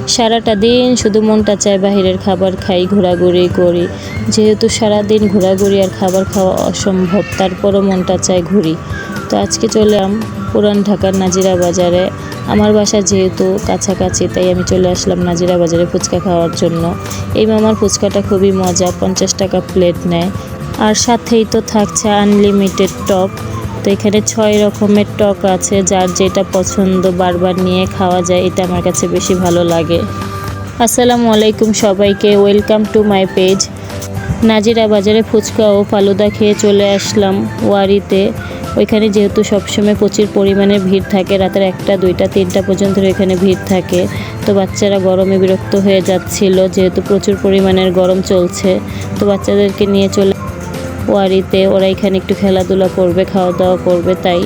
সারাটা দিন শুধু মনটা চায় বাহিরের খাবার খাই, ঘোরাঘুরি করি। যেহেতু সারাদিন ঘোরাঘুরি আর খাবার খাওয়া অসম্ভব, তারপরও মনটা চায় ঘুরি। তো আজকে চলে এলাম পুরান ঢাকার নাজিরা বাজারে। আমার বাসা যেহেতু কাছাকাছি, তাই আমি চলে আসলাম নাজিরা বাজারে ফুচকা খাওয়ার জন্য। এই মামার ফুচকাটা খুবই মজা, 50 টাকা প্লেট নেয়। আর সাথেই তো থাকছে আনলিমিটেড টক। তো এখানে 6 রকমের টক আছে, যার যেটা পছন্দ বারবার নিয়ে খাওয়া যায়, এটা আমার কাছে বেশি ভালো লাগে। আসসালামু আলাইকুম সবাইকে, welcome to my page. Nazira বাজারে ফুচকা ও ফালুদা খেয়ে চলে আসলাম ওয়ারিতে। ওইখানে যেহেতু সবসময় প্রচুর পরিমাণে ভিড় থাকে, রাতের 1টা 2টা 3টা পর্যন্ত এখানে ভিড় থাকে। তো বাচ্চারা গরমে বিরক্ত হয়ে যাচ্ছিল, যেহেতু প্রচুর পরিমাণের গরম চলছে। তো বাচ্চাদেরকে নিয়ে চলে ওয়ারিতে, ওরা এখানে একটু খেলাধুলা করবে, খাওয়া দাওয়া করবে, তাই